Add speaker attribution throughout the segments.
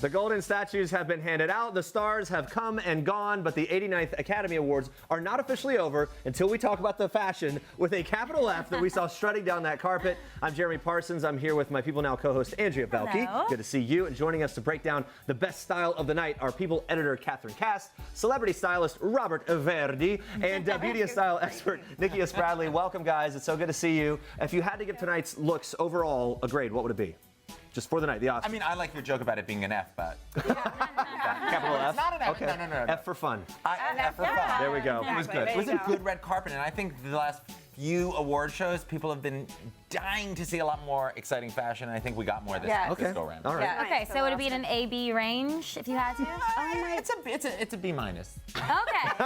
Speaker 1: The golden statues have been handed out, the stars have come and gone, but the 89th Academy Awards are not officially over until we talk about the fashion with a capital F that we saw strutting down that carpet. I'm Jeremy Parsons. I'm here with my People Now co-host Andrea Belke.
Speaker 2: Hello.
Speaker 1: Good to see you. And joining us to break down the best style of the night are People editor Catherine Cast, celebrity stylist Robert Verdi, and beauty and style expert Nikki Spradley. Welcome, guys. It's so good to see you. If you had to give tonight's looks overall a grade, what would it be? Just for the night, the Oscars.
Speaker 3: I mean, I like your joke about it being an F, but...
Speaker 1: Capital F?
Speaker 3: It's not an F.
Speaker 1: Okay.
Speaker 3: No.
Speaker 1: F for fun.
Speaker 3: F for fun.
Speaker 1: There we go.
Speaker 3: It was good. It was a good red carpet, and I think the last few award shows, people have been dying to see a lot more exciting fashion, and I think we got more this go around.
Speaker 1: All right.
Speaker 2: Yeah. Okay, so would it be in an A-B range if you had to?
Speaker 3: It's a B minus.
Speaker 2: Okay.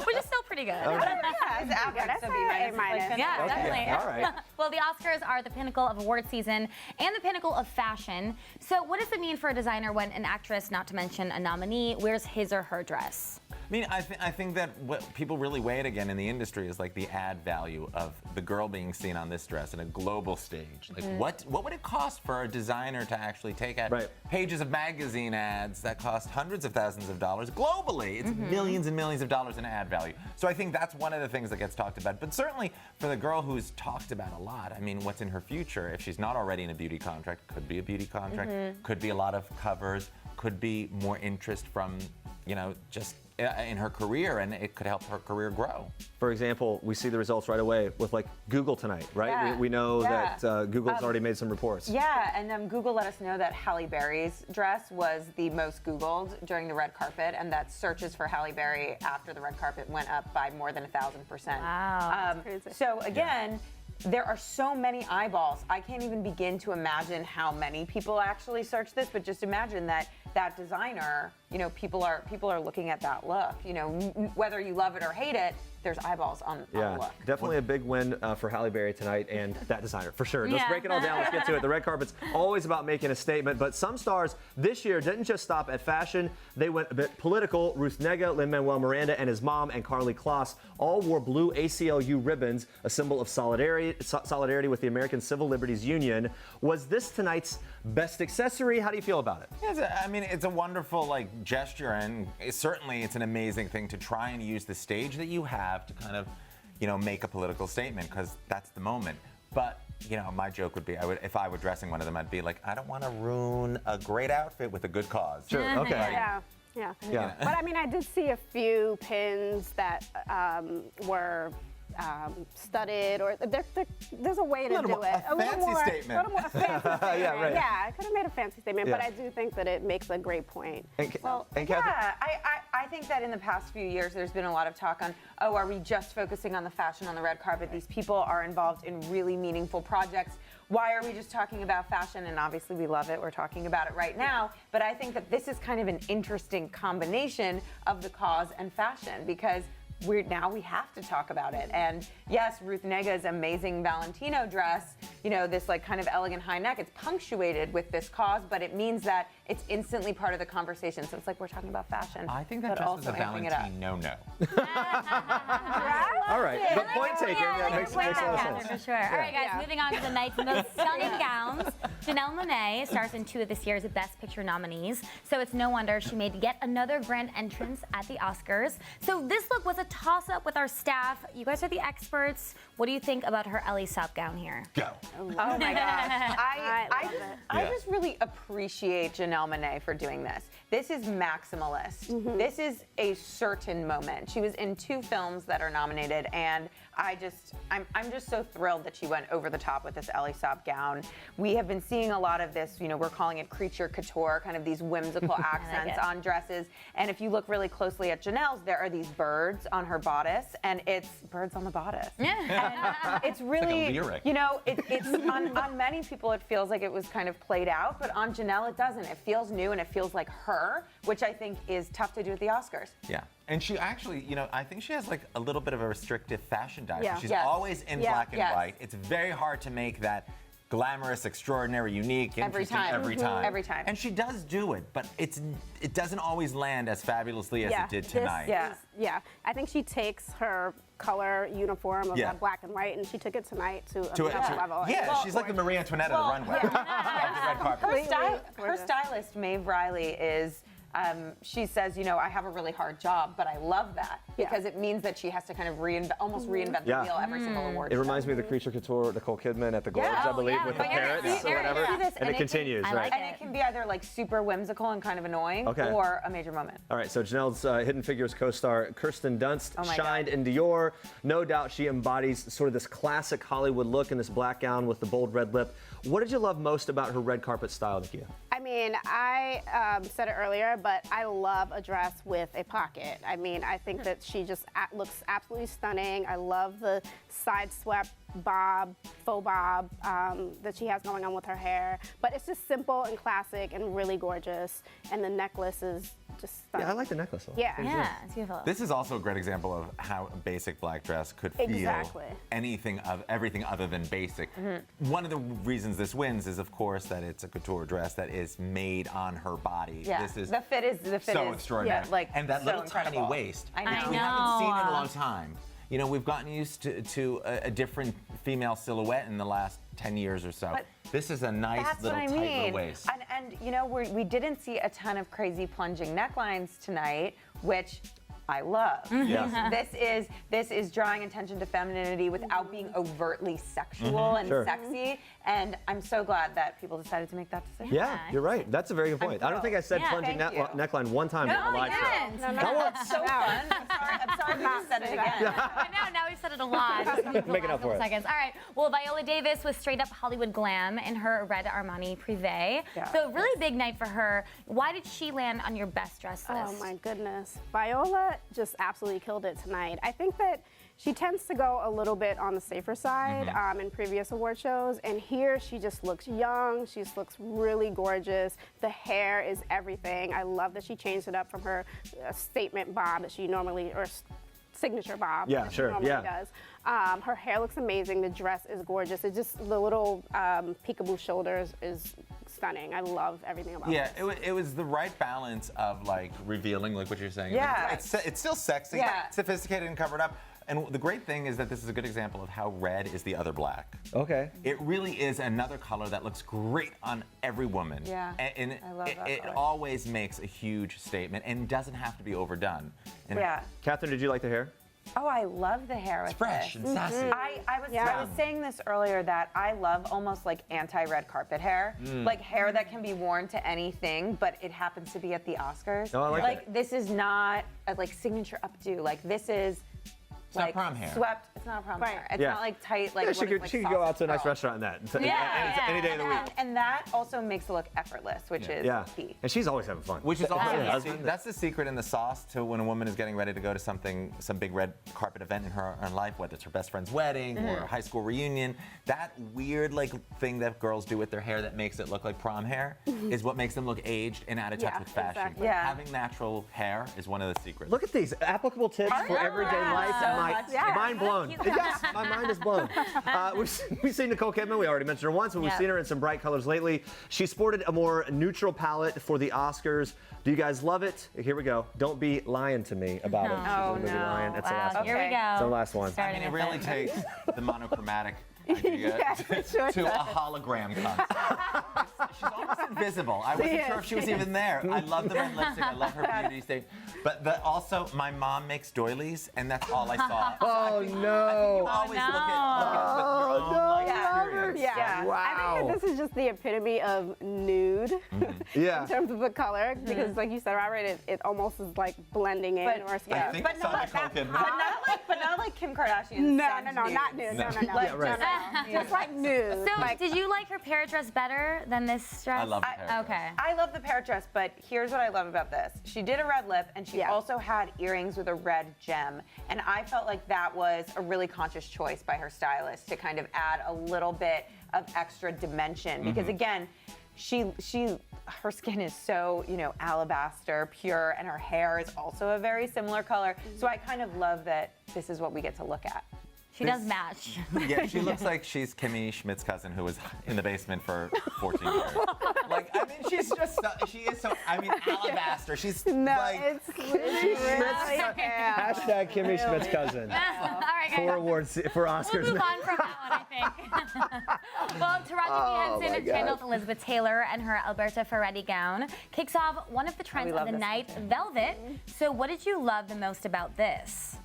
Speaker 2: Which is still pretty good.
Speaker 4: It's average, so B minus.
Speaker 2: Yeah,
Speaker 1: Okay.
Speaker 2: definitely.
Speaker 1: All right.
Speaker 2: Well, the Oscars are the pinnacle of award season and the pinnacle of fashion. So what does it mean for a designer when an actress, not to mention a nominee, wears his or her dress?
Speaker 3: I mean, I think that what people really weigh it again in the industry is like the ad value of the girl being seen on this dress in a global stage. Like, what would it cost for a designer to actually take out pages of magazine ads that cost hundreds of thousands of dollars globally? It's millions and millions of dollars in ad value. So I think that's one of the things that gets talked about. But certainly for the girl who's talked about a lot, I mean, what's in her future, if she's not already in a beauty contract, could be a beauty contract, could be a lot of covers, could be more interest from, you know, just in her career, and it could help her career grow.
Speaker 1: For example, we see the results right away with like Google tonight, right?
Speaker 4: Yeah.
Speaker 1: We know that Google's already made some reports.
Speaker 4: Yeah, and Google let us know that Halle Berry's dress was the most Googled during the red carpet, and that searches for Halle Berry after the red carpet went up by more than 1,000%.
Speaker 2: Wow, that's crazy.
Speaker 4: So again, there are so many eyeballs. I can't even begin to imagine how many people actually search this, but just imagine that designer, you know, people are looking at that look. You know, whether you love it or hate it, there's eyeballs on the look.
Speaker 1: Definitely a big win for Halle Berry tonight and that designer, for sure. Let's break it all down. Let's get to it. The red carpet's always about making a statement, but some stars this year didn't just stop at fashion. They went a bit political. Ruth Negga, Lin-Manuel Miranda and his mom, and Karlie Kloss all wore blue ACLU ribbons, a symbol of solidarity with the American Civil Liberties Union. Was this tonight's best accessory? How do you feel about it?
Speaker 3: I mean, it's a wonderful gesture, and certainly it's an amazing thing to try and use the stage that you have to kind of, you know, make a political statement, because that's the moment. But, you know, my joke would be, if I were dressing one of them, I'd be like, I don't want to ruin a great outfit with a good cause.
Speaker 1: Sure, okay.
Speaker 5: Yeah. But I mean, I did see a few pins that were studded, or there's a way to do it.
Speaker 3: A fancy statement.
Speaker 5: A fancy statement.
Speaker 1: Yeah, right.
Speaker 5: Yeah, I could have made a fancy statement,
Speaker 1: Yeah.
Speaker 5: but I do think that it makes a great point.
Speaker 1: And Catherine?
Speaker 4: Yeah, I think that in the past few years, there's been a lot of talk on, are we just focusing on the fashion on the red carpet? These people are involved in really meaningful projects. Why are we just talking about fashion? And obviously we love it. We're talking about it right now. But I think that this is kind of an interesting combination of the cause and fashion, because we have to talk about it. And yes, Ruth Negga's amazing Valentino dress, you know, this kind of elegant high neck, it's punctuated with this cause, but it means that it's instantly part of the conversation. So it's like we're talking about fashion.
Speaker 3: I think that dress was a Valentine no-no.
Speaker 1: All right, but point taken.
Speaker 2: Yeah,
Speaker 1: Makes a
Speaker 2: point
Speaker 1: lot of
Speaker 2: taken,
Speaker 1: sense.
Speaker 2: for sure. All right, guys, moving on to the night's most stunning gowns. Janelle Monae stars in 2 of this year's Best Picture nominees, so it's no wonder she made yet another grand entrance at the Oscars. So this look was a toss-up with our staff. You guys are the experts. What do you think about her Ellie Saab gown here?
Speaker 3: Go.
Speaker 4: Oh my gosh. I just really appreciate Janelle Monae for doing this. This is maximalist. This is a certain moment. She was in 2 films that are nominated, and I'm just so thrilled that she went over the top with this Ellie Saab gown. We have been seeing a lot of this, you know, we're calling it creature couture, kind of these whimsical accents on dresses. And if you look really closely at Janelle's, there are these birds on her bodice, and it's birds on the bodice. And it's really,
Speaker 3: like a lyric.
Speaker 4: you know, it's on many people it feels like it was kind of played out, but on Janelle it doesn't. It feels new and it feels like her, which I think is tough to do at the Oscars.
Speaker 3: Yeah. And she actually, you know, I think she has a little bit of a restrictive fashion diet.
Speaker 5: Yeah.
Speaker 3: She's
Speaker 4: Yes.
Speaker 3: always in
Speaker 4: Yeah.
Speaker 3: black and
Speaker 4: Yes.
Speaker 3: white. It's very hard to make that glamorous, extraordinary, unique,
Speaker 4: Every
Speaker 3: interesting
Speaker 4: time.
Speaker 3: every time.
Speaker 4: Every time.
Speaker 3: And she does do it, but it doesn't always land as fabulously as it did
Speaker 5: this
Speaker 3: tonight.
Speaker 4: Yeah.
Speaker 5: is- I think she takes her color uniform of that black and white, and she took it tonight to another level.
Speaker 3: Yeah, she's like the Marie Antoinette of the runway. Of the red carpet.
Speaker 4: Her stylist, Maeve Riley, is. She says, I have a really hard job, but I love that because it means that she has to kind of almost reinvent the wheel every single award.
Speaker 1: It reminds me of the creature couture Nicole Kidman at the Globes, I believe, with the parrots or whatever. And it continues, right?
Speaker 4: And it can be either like super whimsical and kind of annoying or a major moment.
Speaker 1: All right, so Janelle's Hidden Figures co-star Kirsten Dunst shined in Dior. No doubt she embodies sort of this classic Hollywood look in this black gown with the bold red lip. What did you love most about her red carpet style, Nikia?
Speaker 5: I mean, I said it earlier, but I love a dress with a pocket. I mean, I think that she just looks absolutely stunning. I love the side swept bob, faux bob that she has going on with her hair. But it's just simple and classic and really gorgeous. And the necklace is just stunning.
Speaker 1: Yeah, I like the necklace a lot.
Speaker 2: Yeah, it's beautiful.
Speaker 3: This is also a great example of how a basic black dress could feel everything other than basic. One of the reasons this wins is, of course, that it's a couture dress that is made on her body.
Speaker 4: Yeah,
Speaker 3: this is
Speaker 4: the fit is
Speaker 3: so extraordinary.
Speaker 4: Yeah,
Speaker 3: and that
Speaker 4: so
Speaker 3: little
Speaker 4: incredible.
Speaker 3: tiny waist.
Speaker 4: I know.
Speaker 3: Which we haven't seen in a long time. We've gotten used to a different female silhouette in the last 10 years or so.
Speaker 4: But
Speaker 3: this is a nice little tight little waist.
Speaker 4: And we didn't see a ton of crazy plunging necklines tonight, which I love.
Speaker 3: Yes.
Speaker 4: This is drawing attention to femininity without being overtly sexual and sexy. And I'm so glad that people decided to make that decision.
Speaker 1: Yeah, you're right. That's a very good point. I don't think I said plunging neckline one time in the live show.
Speaker 4: That's so fun. I'm sorry we just said it again.
Speaker 2: I know, now we've said it a lot.
Speaker 1: Making up for it.
Speaker 2: Seconds. All right. Well, Viola Davis was straight up Hollywood glam in her red Armani Privé.
Speaker 4: Yeah.
Speaker 2: So really big night for her. Why did she land on your best dress list?
Speaker 5: Oh my goodness. Viola just absolutely killed it tonight. I think that she tends to go a little bit on the safer side in previous award shows, and here she just looks young. She just looks really gorgeous. The hair is everything. I love that she changed it up from her statement bob that she normally, or signature bob that she normally does. Her hair looks amazing. The dress is gorgeous. It just, the little peekaboo shoulders is stunning. I love everything about it.
Speaker 3: Yeah, it was the right balance of like revealing, like what you're saying.
Speaker 4: Yeah.
Speaker 3: It's still sexy, sophisticated and covered up. And the great thing is that this is a good example of how red is the other black.
Speaker 1: Okay.
Speaker 3: It really is another color that looks great on every woman.
Speaker 4: Yeah,
Speaker 3: and
Speaker 4: I love that
Speaker 3: it
Speaker 4: color.
Speaker 3: always makes a huge statement and doesn't have to be overdone. And
Speaker 1: Catherine, did you like the hair?
Speaker 4: Oh, I love the hair.
Speaker 3: It's fresh and sassy.
Speaker 4: I was saying this earlier that I love almost like anti-red carpet hair, like hair that can be worn to anything, but it happens to be at the Oscars.
Speaker 1: Oh, I like that.
Speaker 4: This is not a signature updo. Like this is.
Speaker 3: It's not prom hair.
Speaker 4: Swept. It's not prom hair. It's not like tight. Like
Speaker 1: she could go out to a nice restaurant in that. Any day of the week.
Speaker 4: And that also makes it look effortless, which is key.
Speaker 1: And she's always having fun.
Speaker 3: Which is also that's the secret in the sauce to when a woman is getting ready to go to some big red carpet event in her life, whether it's her best friend's wedding or a high school reunion. That weird thing that girls do with their hair that makes it look like prom hair is what makes them look aged and out of touch with fashion.
Speaker 5: Exactly.
Speaker 4: Yeah.
Speaker 3: Having natural hair is one of the secrets.
Speaker 1: Look at these applicable tips for everyday life. Mind blown. Yes, my mind is blown. We've seen Nicole Kidman. We already mentioned her once, but we've seen her in some bright colors lately. She sported a more neutral palette for the Oscars. Do you guys love it? Here we go. Don't be lying to me about it.
Speaker 4: Oh,
Speaker 1: Movie Lion. That's the last one.
Speaker 2: Here we go.
Speaker 1: It's the last one.
Speaker 3: I mean, it really takes the monochromatic idea to a hologram concept. She's almost invisible. I wasn't sure if she was even there. I love the red lipstick. I love her beauty state. But also, my mom makes doilies, and that's all I saw.
Speaker 1: Oh, no.
Speaker 3: You always look at it with your own experience.
Speaker 5: Yeah.
Speaker 1: Wow.
Speaker 5: I think that this is just the epitome of nude in terms of the color, because like you said, Robert, it almost is like blending in or
Speaker 3: I think
Speaker 4: but
Speaker 3: it's on Nicole Kidman.
Speaker 4: not like Kim Kardashian.
Speaker 5: No, not nude. No.
Speaker 1: Yeah, right.
Speaker 5: Just like nude.
Speaker 2: So, did you like her parrot dress better than this dress?
Speaker 3: I love the hair.
Speaker 2: Okay.
Speaker 4: I love the parrot dress, but here's what I love about this. She did a red lip, and she also had earrings with a red gem. And I felt like that was a really conscious choice by her stylist to kind of add a little bit of extra dimension. Because again, her skin is so, alabaster, pure, and her hair is also a very similar color. So I kind of love that this is what we get to look at.
Speaker 2: She does match.
Speaker 3: Yeah, she looks like she's Kimmy Schmidt's cousin who was in the basement for 14 years. Like, I mean, she is so, I mean, alabaster. She's
Speaker 5: it's really
Speaker 1: Hashtag Kimmy Schmidt's cousin.
Speaker 2: All right, guys.
Speaker 1: 4 awards for Oscars.
Speaker 2: We'll move on from that one, I think. Well, Taraji P. Henson channeled Elizabeth Taylor and her Alberta Ferretti gown. Kicks off one of the trends of the night, velvet. So what did you love the most about this?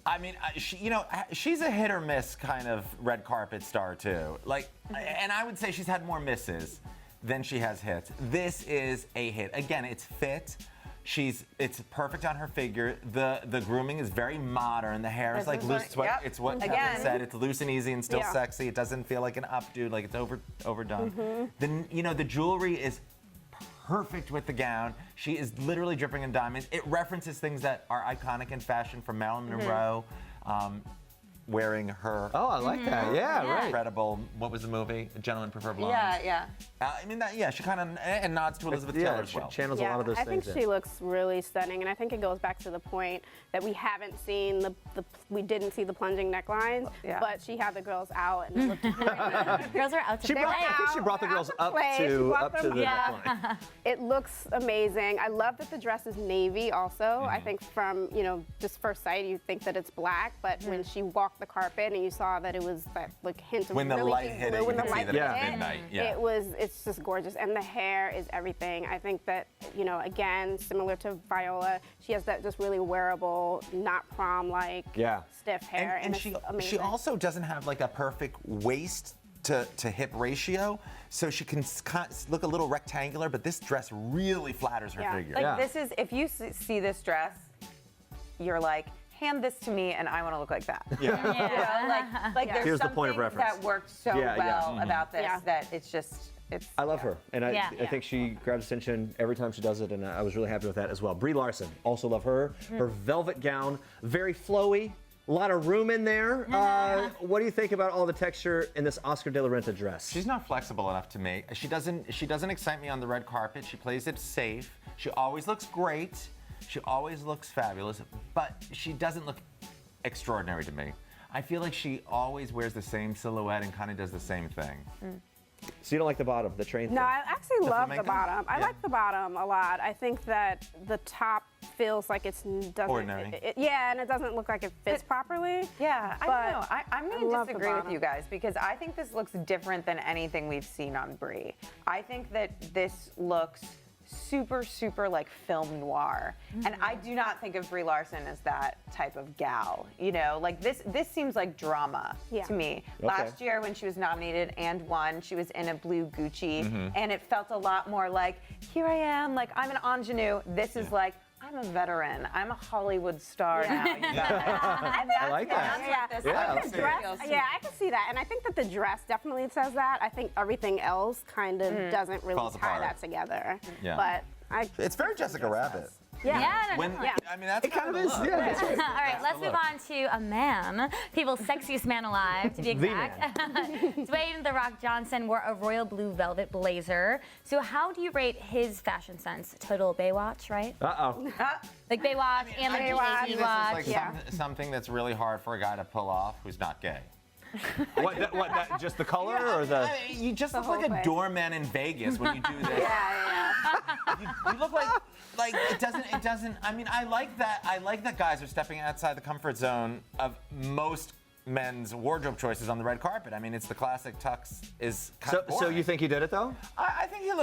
Speaker 3: I mean, she's a hit or miss kind of red carpet star too. Like, and I would say she's had more misses than she has hits. This is a hit. Again, it's fit. It's perfect on her figure. The grooming is very modern. The hair is like loose. It's what Kevin said. It's loose and easy and still sexy. It doesn't feel like an updo, like it's overdone. Then the jewelry is perfect with the gown. She is literally dripping in diamonds. It references things that are iconic in fashion, from Marilyn Monroe, wearing her.
Speaker 1: Oh, I like that. Yeah, right.
Speaker 3: Incredible. What was the movie? Gentlemen Prefer Blondes.
Speaker 4: Yeah.
Speaker 3: I mean, she kind of and nods to Elizabeth Taylor as well.
Speaker 1: She channels a lot of those
Speaker 5: I
Speaker 1: things.
Speaker 5: think she looks really stunning, and I think it goes back to the point that we haven't seen we didn't see the plunging necklines, but she had the girls out, and it looked really good.
Speaker 2: Girls are out to play.
Speaker 1: I think she brought the girls up to the neckline.
Speaker 5: It looks amazing. I love that the dress is navy also. I think from, just first sight, you think that it's black, but when she walked the carpet and you saw that it was that hint of
Speaker 3: when the
Speaker 5: really
Speaker 3: light hit it,
Speaker 5: when
Speaker 3: you
Speaker 5: the
Speaker 3: can see
Speaker 5: light
Speaker 3: that
Speaker 5: hit
Speaker 3: it's midnight. Yeah.
Speaker 5: It's just gorgeous, and the hair is everything. I think that, again, similar to Viola, she has that just really wearable, not prom-like stiff hair,
Speaker 3: and
Speaker 5: it's amazing.
Speaker 3: she also doesn't have like a perfect waist to hip ratio, so she can look a little rectangular, but this dress really flatters her figure.
Speaker 4: Like this is, if you see this dress, you're like, hand this to me and I want to look like that. Like there's
Speaker 1: Here's the
Speaker 4: something
Speaker 1: point of reference.
Speaker 4: that worked so well about this that it's
Speaker 1: I love her, and I think she grabs attention every time she does it, and I was really happy with that as well. Brie Larson, also love her. Her velvet gown, very flowy, a lot of room in there. What do you think about all the texture in this Oscar de la Renta dress?
Speaker 3: She's not flexible enough to me. She doesn't excite me on the red carpet. She plays it safe. She always looks great. She always looks fabulous, but she doesn't look extraordinary to me. I feel like she always wears the same silhouette and kind of does the same thing.
Speaker 1: So you don't like the bottom, the train thing?
Speaker 5: No, I actually love the
Speaker 3: flamenco?
Speaker 5: bottom. I like the bottom a lot. I think that the top feels like it doesn't.
Speaker 3: Ordinary.
Speaker 5: And it doesn't look like it fits properly.
Speaker 4: Yeah, I don't know. I'm going to disagree with
Speaker 5: bottom.
Speaker 4: you guys because I think this looks different than anything we've seen on Brie. I think that this looks super like film noir, and I do not think of Brie Larson as that type of gal. Like this seems like drama to me. Last year when she was nominated and won, she was in a blue Gucci, and it felt a lot more like, here I am, like I'm an ingenue. This is like, I'm a veteran. I'm a Hollywood star now.
Speaker 1: I like that.
Speaker 5: I can see that, and I think that the dress definitely says that. I think everything else kind of doesn't really tie that together. But
Speaker 3: it's very Jessica Rabbit.
Speaker 2: I mean,
Speaker 3: that's
Speaker 1: It kind of is. Yeah, that's right.
Speaker 2: All right, let's move on to a man, people's sexiest man alive, to be exact. Dwayne "The Rock" Johnson wore a royal blue velvet blazer. So how do you rate his fashion sense? Total Baywatch, right? Like Baywatch and like Baywatch.
Speaker 3: This is like something that's really hard for a guy to pull off who's not gay.
Speaker 1: What, just the color or the?
Speaker 3: You just look like a doorman in Vegas when you do this. You look like it doesn't. I mean, I like that guys are stepping outside the comfort zone of most men's wardrobe choices on the red carpet. I mean, it's the classic tux is kind of boring.
Speaker 1: So you think he did it though?
Speaker 3: I think he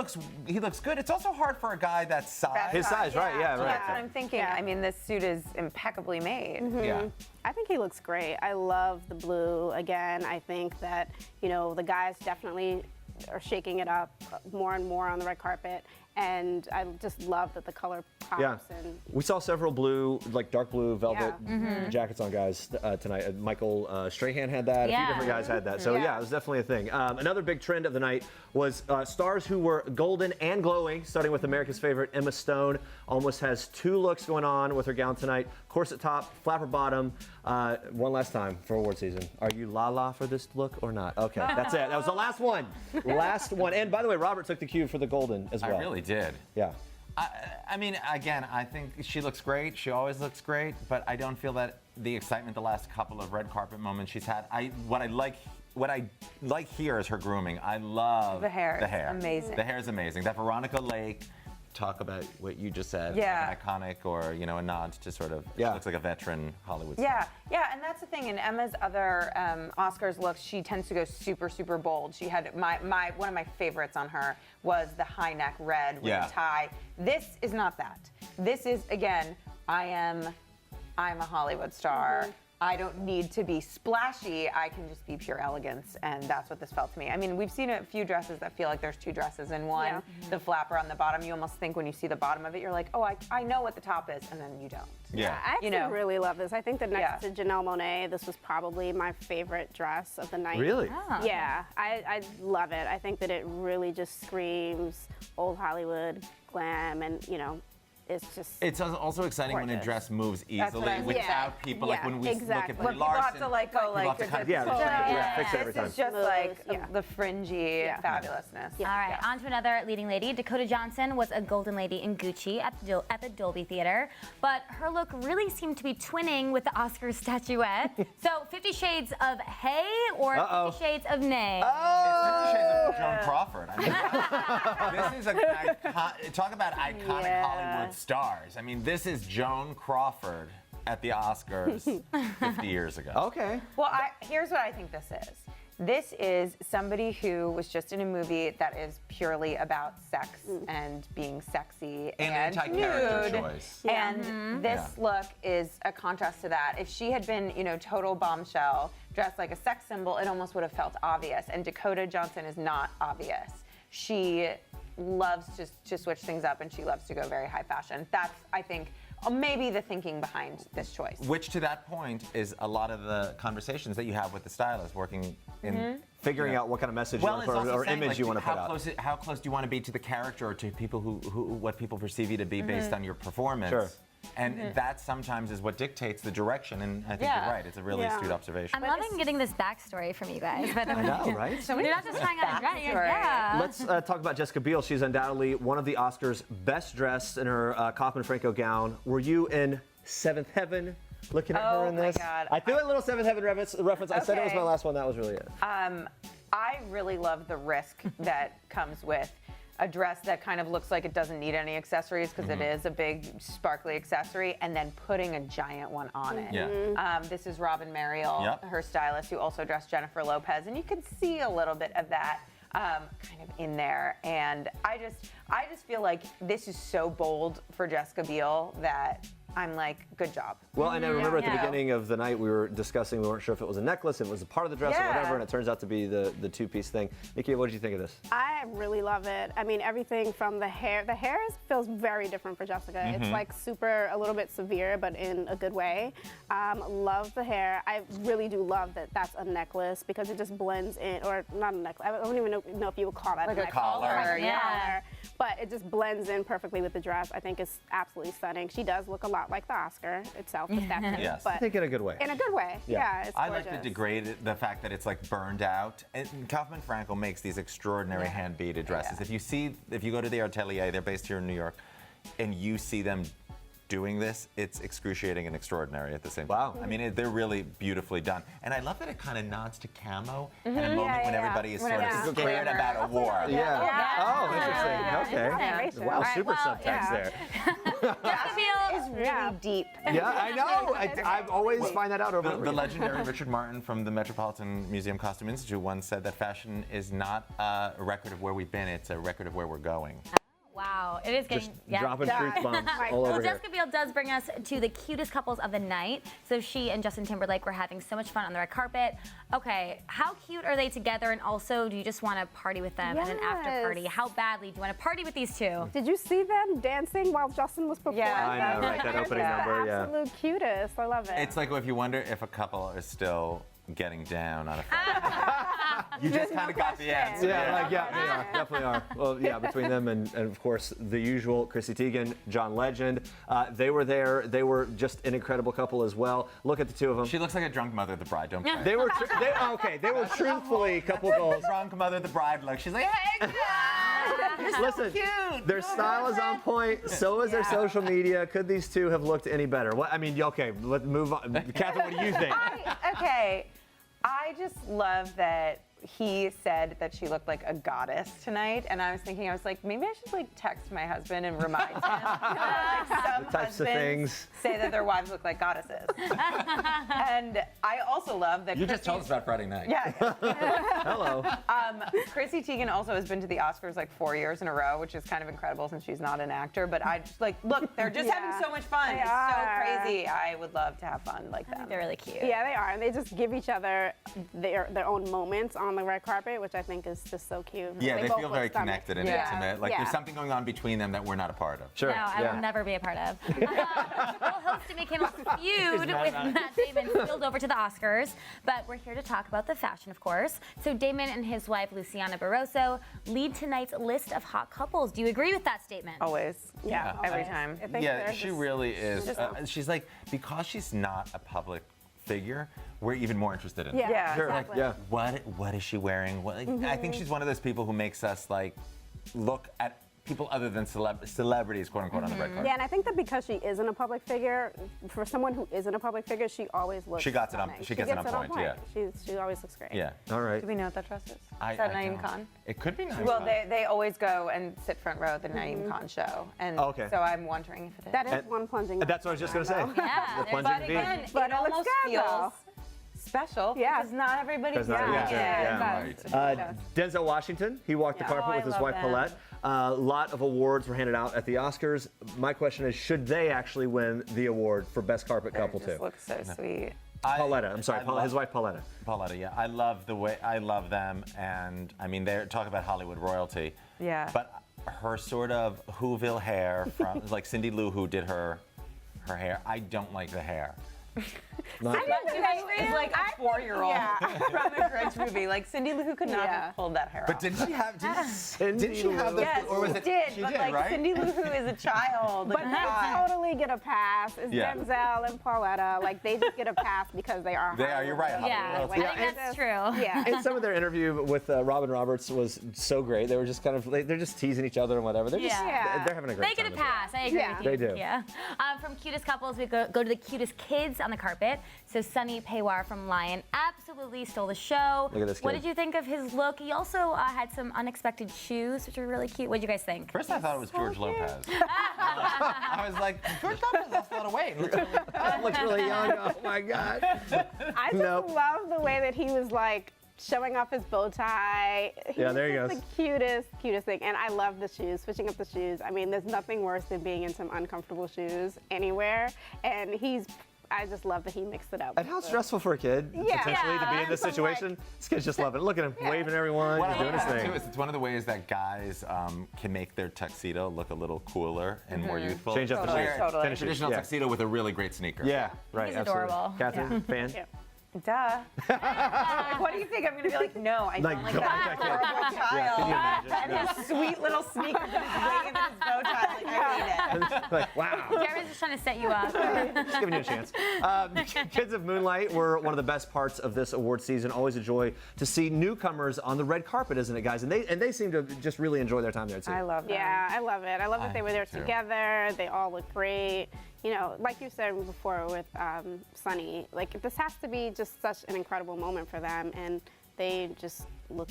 Speaker 3: looks good. It's also hard for a guy that size.
Speaker 1: His size, right? Yeah, right.
Speaker 4: That's what I'm thinking. I mean, this suit is impeccably made.
Speaker 3: Yeah.
Speaker 5: I think he looks great. I love the blue. Again, I think that, the guys definitely are shaking it up more and more on the red carpet. And I just love that the color pops.
Speaker 1: Yeah.
Speaker 5: And
Speaker 1: We saw several blue, like dark blue velvet jackets on guys tonight. Michael Strahan had that. A few different guys had that. So yeah, it was definitely a thing. Another big trend of the night was stars who were golden and glowing, starting with America's favorite Emma Stone. Almost has 2 looks going on with her gown tonight. Corset top, flapper bottom. One last time for award season. Are you la-la for this look or not? Okay, that's it. That was the last one. Last one. And by the way, Robert took the cue for the golden as well.
Speaker 3: I really did.
Speaker 1: Yeah.
Speaker 3: I mean, again, I think she looks great. She always looks great, but I don't feel that the excitement the last couple of red carpet moments she's had. What I like here is her grooming. I love
Speaker 4: the hair.
Speaker 3: The hair.
Speaker 4: Amazing.
Speaker 3: The hair is amazing. That Veronica Lake. Talk about what you just said.
Speaker 4: Yeah.
Speaker 3: Like an iconic, or a nod to sort of.
Speaker 1: Yeah.
Speaker 3: She looks like a veteran Hollywood star.
Speaker 4: Yeah, yeah, and that's the thing. In Emma's other Oscars looks, she tends to go super, super bold. She had one of my favorites on her was the high neck red with a tie. This is not that. This is, again, I'm a Hollywood star. I don't need to be splashy. I can just be pure elegance, and that's what this felt to me. I mean, we've seen a few dresses that feel like there's two dresses in one.
Speaker 5: Yeah.
Speaker 4: The flapper on the bottom, you almost think when you see the bottom of it, you're like, oh, I know what the top is, and then you don't.
Speaker 3: Yeah.
Speaker 5: I actually really love this. I think that next
Speaker 4: Yeah.
Speaker 5: to Janelle Monae, this was probably my favorite dress of the night.
Speaker 1: Really?
Speaker 2: Oh.
Speaker 5: Yeah, I love it. I think that it really just screams old Hollywood glam, and it's just.
Speaker 3: It's also exciting when a
Speaker 5: gorgeous.
Speaker 3: dress moves
Speaker 4: That's what
Speaker 3: easily
Speaker 4: I was
Speaker 3: without
Speaker 5: saying.
Speaker 3: people.
Speaker 5: Yeah,
Speaker 3: Like when we
Speaker 5: exactly.
Speaker 3: look at
Speaker 4: When
Speaker 3: Brie
Speaker 4: people have
Speaker 3: Larson,
Speaker 4: to like go
Speaker 3: people
Speaker 4: like
Speaker 3: have to kind of
Speaker 1: fix it every time.
Speaker 4: This is just like
Speaker 5: Yeah.
Speaker 4: the fringy fabulousness.
Speaker 2: All right, on to another leading lady. Dakota Johnson was a golden lady in Gucci at the Dolby Theater, but her look really seemed to be twinning with the Oscar statuette. So 50 Shades of Hey or 50 Shades of Nay?
Speaker 3: It's 50 Shades of Joan Crawford. I mean, this is talk about iconic Hollywood stars. I mean, this is Joan Crawford at the Oscars 50 years ago.
Speaker 1: Okay.
Speaker 4: Well, here's what I think this is. This is somebody who was just in a movie that is purely about sex and being sexy
Speaker 3: And
Speaker 4: and
Speaker 3: anti-character
Speaker 4: nude.
Speaker 3: choice.
Speaker 4: And this look is a contrast to that. If she had been, total bombshell, dressed like a sex symbol, it almost would have felt obvious. And Dakota Johnson is not obvious. She loves to switch things up, and she loves to go very high fashion. That's, I think, maybe the thinking behind this choice.
Speaker 3: Which, to that point, is a lot of the conversations that you have with the stylist working in
Speaker 1: Figuring out what kind of message
Speaker 3: it's
Speaker 1: or
Speaker 3: also saying,
Speaker 1: image
Speaker 3: like,
Speaker 1: you want to put
Speaker 3: how
Speaker 1: out.
Speaker 3: How close do you want to be to the character, or to people who what people perceive you to be based on your performance?
Speaker 1: Sure.
Speaker 3: And that sometimes is what dictates the direction. And I think you're right. It's a really astute observation.
Speaker 2: I'm loving getting this backstory from you guys. But
Speaker 1: I know, right?
Speaker 2: you're not just trying on a dress.
Speaker 4: Backstory.
Speaker 2: Yeah.
Speaker 1: Let's talk about Jessica Biel. She's undoubtedly one of the Oscars best dressed in her Kaufman Franco gown. Were you in Seventh Heaven looking at her in
Speaker 4: my
Speaker 1: this?
Speaker 4: God.
Speaker 1: I threw a little Seventh Heaven reference. I said it was
Speaker 4: Okay.
Speaker 1: my last one. That was really it.
Speaker 4: I really love the risk that comes with a dress that kind of looks like it doesn't need any accessories, because it is a big sparkly accessory, and then putting a giant one on it.
Speaker 3: Yeah.
Speaker 4: This is Robin Mariel,
Speaker 3: Yep.
Speaker 4: her stylist, who also dressed Jennifer Lopez, and you can see a little bit of that kind of in there. And I just feel like this is so bold for Jessica Biel that I'm like, good job.
Speaker 1: Well, and I remember at the
Speaker 4: Yeah.
Speaker 1: beginning of the night we were discussing, we weren't sure if it was a necklace, if it was a part of the dress or
Speaker 4: Yeah.
Speaker 1: whatever, and it turns out to be the two-piece thing. Nikki, what did you think of this?
Speaker 5: I really love it. I mean, everything from the hair. The hair feels very different for Jessica. It's like a little bit severe, but in a good way. Love the hair. I really do love that that's a necklace, because it just blends in, or not a necklace. I don't even know if you would call that
Speaker 4: Like
Speaker 5: a
Speaker 4: a
Speaker 5: necklace.
Speaker 4: collar,
Speaker 5: Like a
Speaker 4: yeah.
Speaker 5: collar. But it just blends in perfectly with the dress. I think it's absolutely stunning. She does look a lot like the Oscar itself, the statue,
Speaker 3: Yes.
Speaker 1: I
Speaker 5: but
Speaker 1: think in a good way.
Speaker 5: in a good way.
Speaker 1: Yeah.
Speaker 5: Yeah, it's
Speaker 3: I
Speaker 5: gorgeous.
Speaker 3: like the fact that it's like burned out. And Kaufman Franco makes these extraordinary hand beaded dresses. If you go to the Atelier, they're based here in New York, and you see them doing this, it's excruciating and extraordinary at the same time.
Speaker 1: Wow.
Speaker 3: I mean, they're really beautifully done. And I love that it kind of nods to camo at a moment when
Speaker 5: yeah.
Speaker 3: everybody is
Speaker 4: When
Speaker 3: sort of
Speaker 4: everyone's
Speaker 3: scared
Speaker 4: glamour.
Speaker 3: about a war.
Speaker 1: Yeah. Oh,
Speaker 2: Yeah.
Speaker 1: interesting. Okay.
Speaker 5: Narration.
Speaker 1: Wow,
Speaker 2: All right,
Speaker 1: super
Speaker 2: well,
Speaker 1: subtext
Speaker 5: yeah.
Speaker 1: there.
Speaker 2: Jessica Biel
Speaker 4: It's really deep.
Speaker 1: Yeah, I know. I always find that out over
Speaker 3: The legendary Richard Martin from the Metropolitan Museum Costume Institute once said that fashion is not a record of where we've been, it's a record of where we're going.
Speaker 2: Wow, it is getting
Speaker 1: Just dropping truth bombs all
Speaker 2: Well,
Speaker 1: over here.
Speaker 2: Jessica Biel does bring us to the cutest couples of the night. So she and Justin Timberlake were having so much fun on the red carpet. Okay, how cute are they together? And also, do you just want to party with them at an after
Speaker 5: Yes.
Speaker 2: party? How badly do you want to party with these two?
Speaker 5: Did you see them dancing while Justin was performing?
Speaker 4: Yeah.
Speaker 1: I know, right? That opening number, yeah.
Speaker 5: Absolute cutest. I love it.
Speaker 3: It's like if you wonder if a couple is still getting down on a Friday. You just kind of got the answer.
Speaker 1: Yeah, they are, definitely are. Well, yeah, between them and of course the usual Chrissy Teigen, John Legend, they were there. They were just an incredible couple as well. Look at the two of them.
Speaker 3: She looks like a drunk mother of the bride, don't play.
Speaker 1: They were they were truthfully couple goals.
Speaker 3: Drunk mother of the bride look. She's like, hey,
Speaker 1: Listen, their style is on point. So is their social media. Could these two have looked any better? What I mean, okay, let's move on. Catherine, what do you think?
Speaker 4: I just love that he said that she looked like a goddess tonight, and I was like, maybe I should like text my husband and remind him. Like some
Speaker 1: The types of
Speaker 4: husbands
Speaker 1: things.
Speaker 4: say that their wives look like goddesses. And I also love that
Speaker 3: You just told us about Friday night.
Speaker 4: Yeah.
Speaker 1: Hello.
Speaker 4: Chrissy Teigen also has been to the Oscars like 4 years in a row, which is kind of incredible since she's not an actor. But I just like, look, they're just having so much fun.
Speaker 5: They
Speaker 4: It's
Speaker 5: are.
Speaker 4: so crazy. I would love to have fun like them.
Speaker 2: They're really cute.
Speaker 5: Yeah, they are, and they just give each other their own moments on the red carpet, which I think is just so cute.
Speaker 3: Yeah, they
Speaker 5: both
Speaker 3: feel
Speaker 5: look
Speaker 3: very
Speaker 5: stunning.
Speaker 3: connected and
Speaker 4: Yeah.
Speaker 3: intimate. Like
Speaker 5: Yeah.
Speaker 3: there's something going on between them that we're not a part of.
Speaker 1: Sure.
Speaker 2: No, I will never be a part of. We'll host to make him a feud with Matt Damon spilled over to the Oscars, but we're here to talk about the fashion, of course. So Damon and his wife, Luciana Barroso, lead tonight's list of hot couples. Do you agree with that statement?
Speaker 4: Always.
Speaker 5: Yeah,
Speaker 4: Every
Speaker 5: always.
Speaker 4: time.
Speaker 5: I think
Speaker 3: Yeah,
Speaker 5: they're
Speaker 3: she
Speaker 5: just-
Speaker 3: really is.
Speaker 5: just-
Speaker 3: She's like, because she's not a public figure, we're even more interested in her.
Speaker 5: Yeah,
Speaker 1: Sure.
Speaker 5: exactly.
Speaker 1: Yeah.
Speaker 3: What is she wearing? What, I think she's one of those people who makes us like look at people other than celebrities, quote unquote, on the red carpet.
Speaker 5: Yeah, and I think that because she isn't a public figure, for someone who isn't a public figure, she always looks.
Speaker 3: She gets it on-
Speaker 5: stunning.
Speaker 3: she gets it on point, yeah.
Speaker 5: She always looks great.
Speaker 3: Yeah.
Speaker 1: All right.
Speaker 4: Do we know what that dress is?
Speaker 3: I
Speaker 4: Is that
Speaker 3: don't.
Speaker 4: Naeem Khan?
Speaker 3: It could be Naeem
Speaker 4: Well,
Speaker 3: Khan.
Speaker 4: they always go and sit front row at the Naeem Khan show, and
Speaker 1: Oh, okay.
Speaker 4: so I'm wondering if it is.
Speaker 5: That is
Speaker 1: And-
Speaker 5: one plunging.
Speaker 1: That's what I was just gonna say.
Speaker 2: Yeah,
Speaker 1: The
Speaker 2: there's-
Speaker 1: plunging
Speaker 4: But
Speaker 1: V.
Speaker 4: again,
Speaker 5: But
Speaker 4: it
Speaker 5: it looks
Speaker 4: almost
Speaker 5: good,
Speaker 4: feels
Speaker 5: though.
Speaker 4: special
Speaker 5: Yeah.
Speaker 4: because not everybody's
Speaker 1: Because not
Speaker 4: doing
Speaker 1: everybody's
Speaker 4: it.
Speaker 1: doing it, yeah. Denzel Washington, he walked the carpet
Speaker 4: Oh, I
Speaker 1: with his
Speaker 4: love
Speaker 1: wife
Speaker 4: that.
Speaker 1: Paulette. A lot of awards were handed out at the Oscars. My question is, should they actually win the award for Best Carpet Couple
Speaker 4: It just
Speaker 1: too?
Speaker 4: looks so sweet.
Speaker 1: Pauletta, I'm sorry,
Speaker 3: I love-
Speaker 1: his wife Pauletta.
Speaker 3: Pauletta, yeah. I love them, and I mean, they talk about Hollywood royalty.
Speaker 4: Yeah.
Speaker 3: But her sort of Whoville hair from, like Cindy Lou Who did her hair. I don't like the hair.
Speaker 1: Not-
Speaker 4: It's like a 4-year-old
Speaker 5: Yeah.
Speaker 4: from a Grinch movie. Like Cindy Lou Who could not
Speaker 5: Yeah.
Speaker 4: have pulled that hair
Speaker 3: But
Speaker 4: off.
Speaker 3: didn't she have?
Speaker 1: Cindy
Speaker 3: Did she have
Speaker 1: Lou.
Speaker 3: the?
Speaker 4: Yes,
Speaker 3: or was
Speaker 4: she
Speaker 3: it?
Speaker 4: did.
Speaker 3: She
Speaker 4: But
Speaker 3: did,
Speaker 4: like
Speaker 3: right?
Speaker 4: Cindy Lou Who is a child.
Speaker 5: But
Speaker 4: Like,
Speaker 5: they
Speaker 4: God.
Speaker 5: totally get a pass. It's
Speaker 3: Yeah.
Speaker 5: Denzel and Pauletta. Like they just get a pass because they are.
Speaker 3: They are. You're right.
Speaker 5: Hollywood.
Speaker 2: Yeah,
Speaker 3: Hollywood
Speaker 2: I think that's true.
Speaker 5: Yeah.
Speaker 1: And some of their interview with Robin Roberts was so great. They were just kind of, they're just teasing each other and whatever. They're just,
Speaker 2: Yeah.
Speaker 1: they're having a great
Speaker 2: They
Speaker 1: time.
Speaker 2: get a pass. I agree
Speaker 5: Yeah.
Speaker 2: with you.
Speaker 1: They do.
Speaker 2: Yeah. From cutest couples, we go to the cutest kids on the carpet. So Sonny Payne from Lion absolutely stole the show.
Speaker 1: Look at this
Speaker 2: What
Speaker 1: kid.
Speaker 2: did you think of his look? He also had some unexpected shoes, which are really cute. What did you guys think?
Speaker 3: First, I thought it was George Lopez. I was like, George Lopez lost a lot of weight. It looks really-
Speaker 1: Looks really young. Oh my God.
Speaker 5: I just
Speaker 1: Nope.
Speaker 5: love the way that he was like showing off his bow tie.
Speaker 1: Yeah, there he
Speaker 5: was
Speaker 1: goes.
Speaker 5: The cutest thing. And I love the shoes, switching up the shoes. I mean, there's nothing worse than being in some uncomfortable shoes anywhere. And I just love that he mixed it up.
Speaker 1: And how stressful for a kid, potentially, to be in this
Speaker 5: I'm like-
Speaker 1: situation. This kid's just loving it. Look at him, waving at everyone,
Speaker 3: What
Speaker 1: just
Speaker 3: I
Speaker 1: doing his
Speaker 3: love
Speaker 1: thing.
Speaker 3: too is it's one of the ways that guys can make their tuxedo look a little cooler and more youthful.
Speaker 1: Change up the
Speaker 4: Totally,
Speaker 1: shoes.
Speaker 4: totally.
Speaker 1: Finish it.
Speaker 3: Traditional
Speaker 1: Yeah.
Speaker 3: tuxedo with a really great sneaker.
Speaker 1: Yeah, right.
Speaker 2: He's
Speaker 1: absolutely.
Speaker 2: adorable.
Speaker 1: Catherine, fan?
Speaker 5: Yeah.
Speaker 4: Duh. Like, what do you think? I'm gonna be like, no, I
Speaker 1: Like,
Speaker 4: don't like
Speaker 1: don't
Speaker 4: that
Speaker 1: like that
Speaker 4: horrible
Speaker 1: kid.
Speaker 4: child.
Speaker 1: Can you imagine?
Speaker 4: And his sweet little sneakers and his waving and his bow tie. Like, I hate it.
Speaker 1: Like, wow.
Speaker 2: Jeremy's just trying to set you up.
Speaker 1: Just giving you a chance. Kids of Moonlight were one of the best parts of this award season. Always a joy to see newcomers on the red carpet, isn't it, guys? And they seem to just really enjoy their time there too.
Speaker 4: I love that.
Speaker 5: Yeah, I love it. I love that they were there
Speaker 3: too.
Speaker 5: together. They all look great. You know, like you said before with Sonny, like this has to be just such an incredible moment for them, and they just look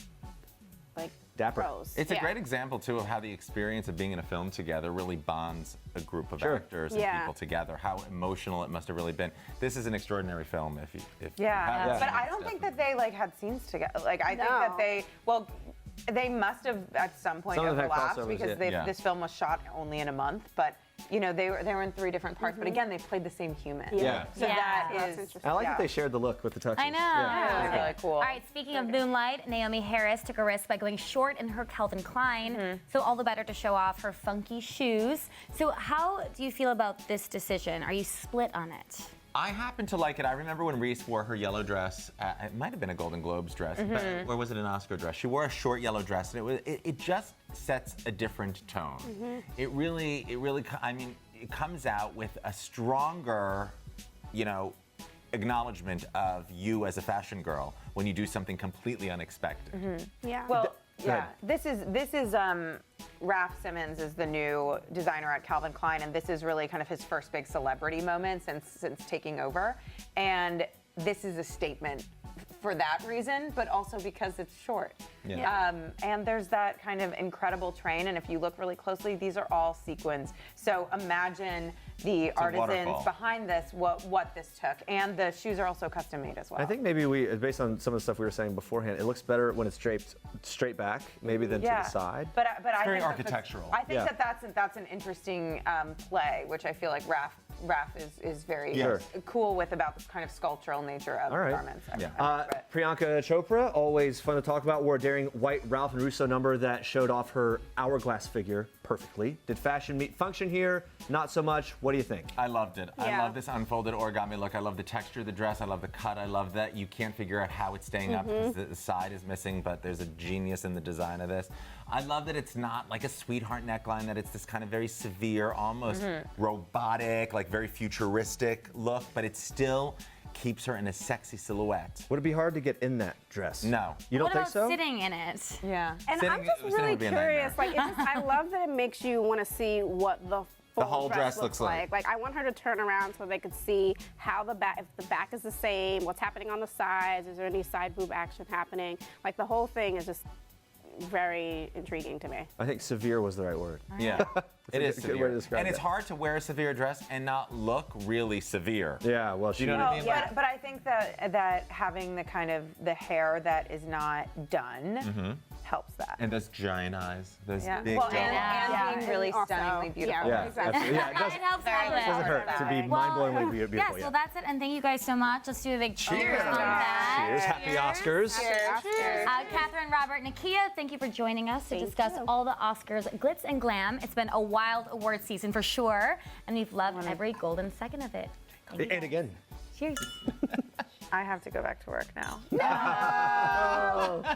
Speaker 5: like
Speaker 1: Dapper.
Speaker 5: pros.
Speaker 3: It's a
Speaker 5: Yeah.
Speaker 3: great example too of how the experience of being in a film together really bonds a group of
Speaker 1: Sure.
Speaker 3: actors and
Speaker 5: Yeah.
Speaker 3: people together. How emotional it must have really been. This is an extraordinary film. If you
Speaker 4: Yeah,
Speaker 3: haven't
Speaker 4: but
Speaker 3: seen
Speaker 4: I
Speaker 3: it,
Speaker 4: don't think
Speaker 3: definitely.
Speaker 4: that they like had scenes together. Like I think
Speaker 5: No.
Speaker 4: that they must have at some point
Speaker 1: Some of them had
Speaker 4: overlapped
Speaker 1: crossovers,
Speaker 4: because
Speaker 3: yeah.
Speaker 4: this film was shot only in a month. But you know they were in 3 different parts. But again, they played the same human.
Speaker 1: Yeah.
Speaker 4: So
Speaker 2: Yeah.
Speaker 4: that
Speaker 5: That's
Speaker 4: is.
Speaker 5: interesting.
Speaker 1: I like
Speaker 4: yeah.
Speaker 1: that they shared the look with the tuxes.
Speaker 2: I know.
Speaker 4: Yeah, it was really cool.
Speaker 2: All right, speaking of Moonlight, Naomi Harris took a risk by going short in her Calvin Klein, so all the better to show off her funky shoes. So how do you feel about this decision? Are you split on it?
Speaker 3: I happen to like it. I remember when Reese wore her yellow dress. It might have been a Golden Globes dress, but, or was it an Oscar dress? She wore a short yellow dress, and it just sets a different tone. It really, I mean, it comes out with a stronger, acknowledgement of you as a fashion girl when you do something completely unexpected.
Speaker 5: Yeah.
Speaker 4: Well, Yeah, this is Raf Simons is the new designer at Calvin Klein, and this is really kind of his first big celebrity moment since taking over. And this is a statement for that reason, but also because it's short.
Speaker 3: Yeah.
Speaker 4: And there's that kind of incredible train, and if you look really closely, these are all sequins. So imagine the artisans behind this, what this took. And the shoes are also custom made as well.
Speaker 1: I think maybe based on some of the stuff we were saying beforehand, it looks better when it's draped straight back, maybe than to the side.
Speaker 4: But I
Speaker 3: very
Speaker 4: think
Speaker 3: architectural.
Speaker 4: I think that's an interesting play, which I feel like Raf is very cool with about this kind of sculptural nature of garments.
Speaker 1: Priyanka Chopra, always fun to talk about, wore a daring white Ralph and Russo number that showed off her hourglass figure perfectly. Did fashion meet function here? Not so much. What do you think?
Speaker 3: I loved it. I love this unfolded origami look. I love the texture of the dress. I love the cut. I love that you can't figure out how it's staying up because the side is missing, but there's a genius in the design of this. I love that it's not like a sweetheart neckline, that it's this kind of very severe, almost robotic, like very futuristic look, but it still keeps her in a sexy silhouette.
Speaker 1: Would it be hard to get in that dress?
Speaker 3: No.
Speaker 1: You don't
Speaker 2: what
Speaker 1: think
Speaker 2: about
Speaker 1: so?
Speaker 2: sitting in it?
Speaker 4: Yeah.
Speaker 5: And I'm just really curious. Like, I love that it makes you want to see what the
Speaker 3: whole dress looks like.
Speaker 5: Like, I want her to turn around so they could see how the back, if the back is the same, what's happening on the sides, is there any side boob action happening? Like, the whole thing is just very intriguing to me.
Speaker 1: I think severe was the right word.
Speaker 3: Yeah, it is
Speaker 1: a good way
Speaker 3: severe.
Speaker 1: to describe
Speaker 3: And it's
Speaker 1: it.
Speaker 3: hard to wear a severe dress and not look really severe.
Speaker 1: Yeah, well,
Speaker 3: Do you know what I mean?
Speaker 4: Yeah, but I think that having the kind of the hair that is not done helps that.
Speaker 3: And those giant eyes, those big
Speaker 4: Well,
Speaker 3: giant eyes.
Speaker 4: and being really
Speaker 5: Also,
Speaker 4: stunningly beautiful.
Speaker 1: Yeah,
Speaker 5: exactly.
Speaker 1: absolutely. Yeah, it doesn't,
Speaker 2: It helps a little bit.
Speaker 1: doesn't hurt to be mind-blowingly beautiful.
Speaker 2: Yes, well, that's it. And thank you guys so much. Let's do a big cheers on that.
Speaker 1: Cheers. Happy Oscars.
Speaker 4: Cheers.
Speaker 2: Catherine, Robert, Nakia, thank you for joining us to discuss all the Oscars glitz and glam. It's been a wild award season for sure, and we've loved every golden second of it. Thank you
Speaker 1: And
Speaker 2: guys.
Speaker 1: again.
Speaker 2: Cheers.
Speaker 4: I have to go back to work now.
Speaker 1: Oh.